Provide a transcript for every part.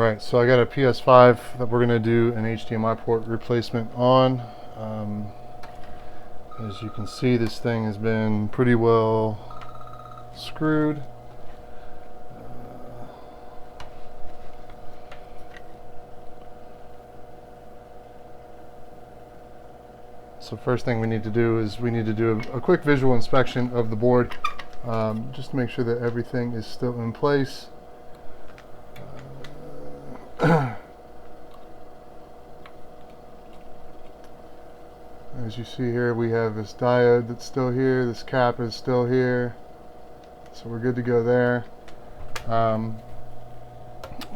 Alright, so I got a PS5 that we're going to do an HDMI port replacement on. As you can see, this thing has been pretty well screwed. So first thing we need to do is we need to do a quick visual inspection of the board, just to make sure that everything is still in place. As you see here, we have this diode that's still here, this cap is still here, so we're good to go there.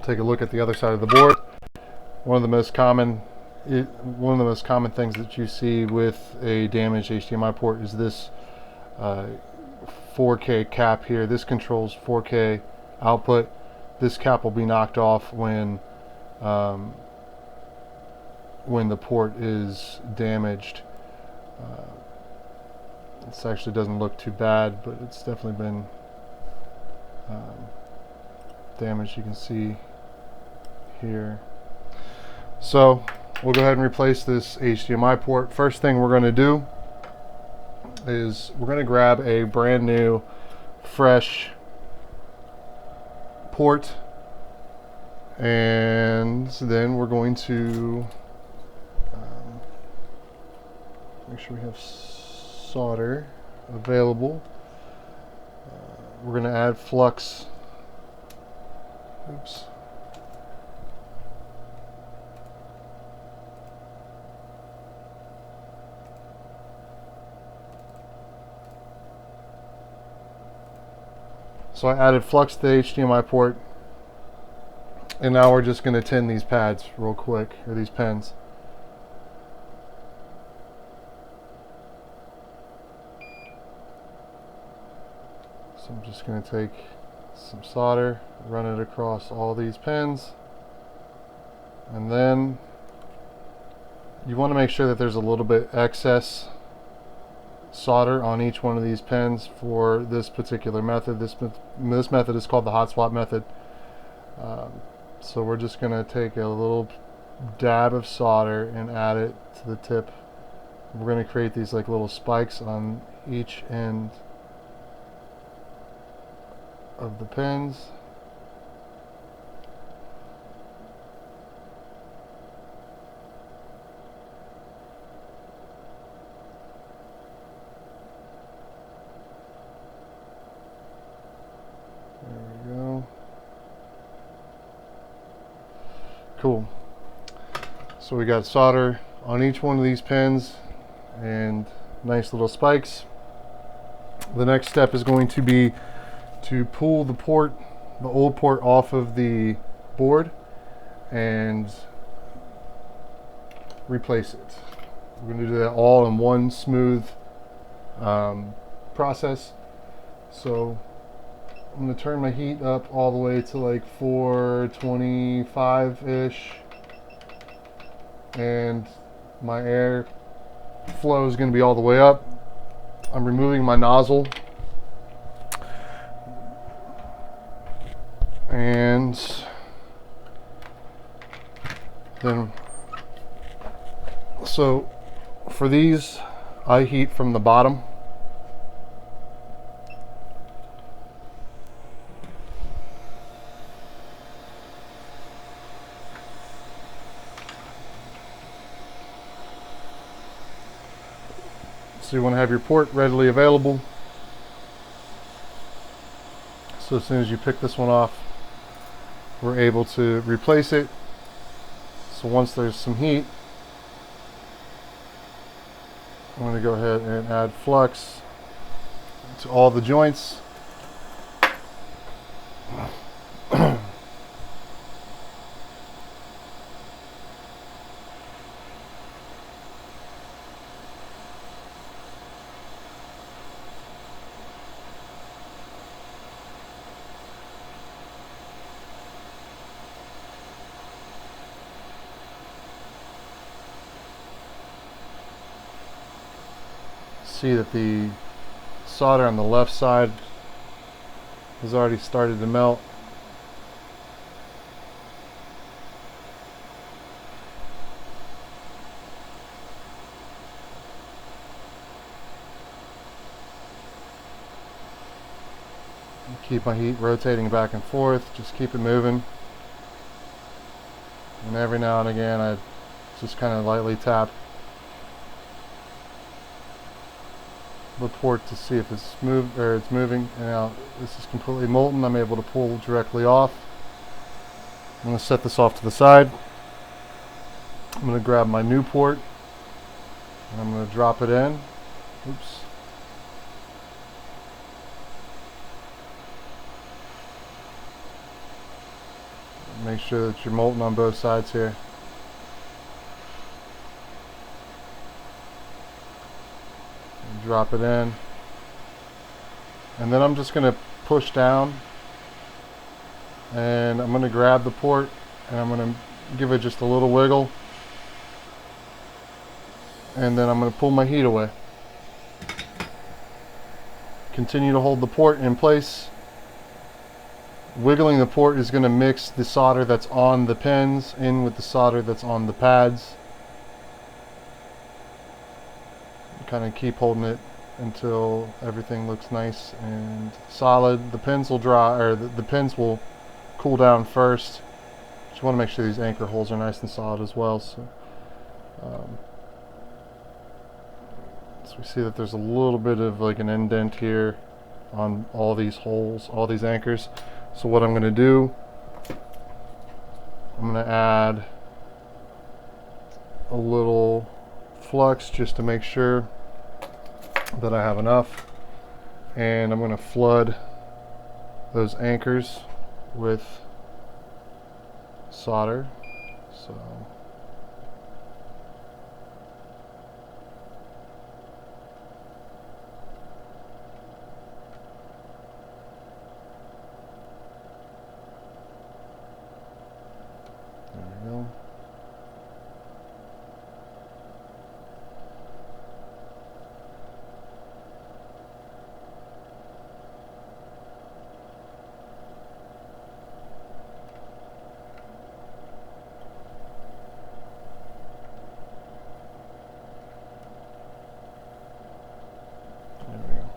Take a look at the other side of the board. One of the most common things that you see with a damaged HDMI port is this 4K cap here. This controls 4K output. This cap will be knocked off when the port is damaged. This actually doesn't look too bad, but it's definitely been damaged. You can see here. So we'll go ahead and replace this HDMI port. First thing we're going to do is we're going to grab a brand new, fresh port, and then we're going to make sure we have solder available. We're going to add flux. Oops. So I added flux to the HDMI port, and now we're just going to tin these pads real quick, or these pins. So I'm just going to take some solder, run it across all these pins, and then you want to make sure that there's a little bit excess solder on each one of these pins for this particular method. This method is called the hot swap method. So we're just going to take a little dab of solder and add it to the tip. We're going to create these like little spikes on each end of the pins. There we go. Cool. So we got solder on each one of these pins and nice little spikes. The next step is going to be to pull the old port off of the board and replace it. We're going to do that all in one smooth process. So I'm going to turn my heat up all the way to like 425-ish, and my air flow is going to be all the way up. I'm removing my nozzle, and then so for these I heat from the bottom. So you want to have your port readily available. So as soon as you pick this one off, we're able to replace it. So once there's some heat, I'm going to go ahead and add flux to all the joints. See that the solder on the left side has already started to melt. Keep my heat rotating back and forth, just keep it moving. And every now and again I just kind of lightly tap the port to see if it's moving. And now this is completely molten. I'm able to pull directly off. I'm going to set this off to the side. I'm going to grab my new port and I'm going to drop it in. Oops. Make sure that you're molten on both sides here. And drop it in. And then I'm just going to push down and I'm going to grab the port and I'm going to give it just a little wiggle. And then I'm going to pull my heat away. Continue to hold the port in place. Wiggling the port is going to mix the solder that's on the pins in with the solder that's on the pads. Kind of keep holding it until everything looks nice and solid. The pins will dry, or the pins will cool down first. Just want to make sure these anchor holes are nice and solid as well. So we see that there's a little bit of like an indent here on all these holes, all these anchors. So what I'm going to do, I'm going to add a little flux just to make sure that I have enough, and I'm going to flood those anchors with solder. So there we go.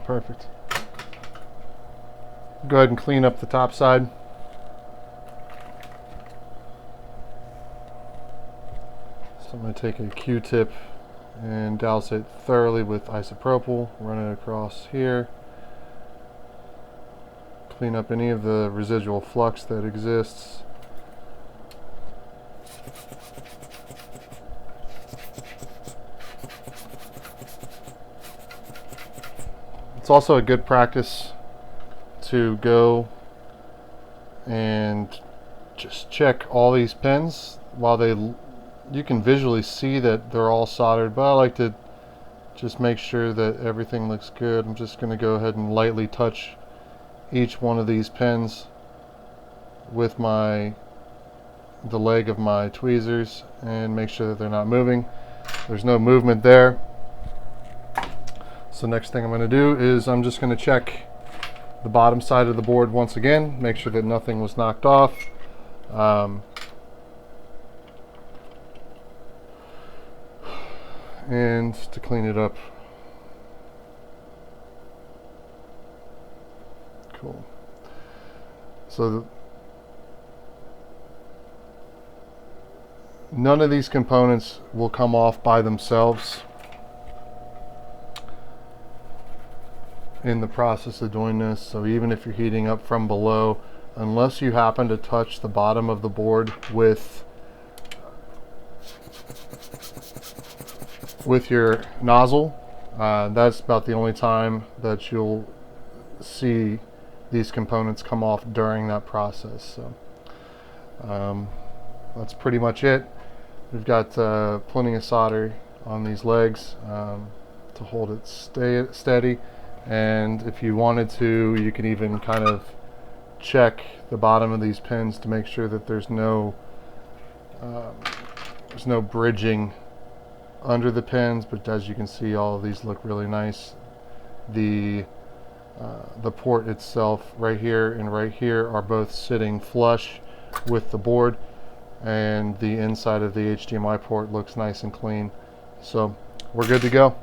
Perfect. Go ahead and clean up the top side. So I'm going to take a Q-tip and douse it thoroughly with isopropyl, run it across here. Clean up any of the residual flux that exists. It's also a good practice to go and just check all these pins while you can visually see that they're all soldered, but I like to just make sure that everything looks good. I'm just going to go ahead and lightly touch each one of these pins with the leg of my tweezers and make sure that they're not moving. There's no movement there. So next thing I'm going to do is I'm just going to check the bottom side of the board once again, make sure that nothing was knocked off. And to clean it up. Cool. So none of these components will come off by themselves in the process of doing this. So even if you're heating up from below, unless you happen to touch the bottom of the board with your nozzle, that's about the only time that you'll see these components come off during that process. So that's pretty much it. We've got plenty of solder on these legs to hold it steady. And if you wanted to, you can even kind of check the bottom of these pins to make sure that there's no bridging under the pins. But as you can see, all of these look really nice. The port itself right here and right here are both sitting flush with the board, and the inside of the HDMI port looks nice and clean. So we're good to go.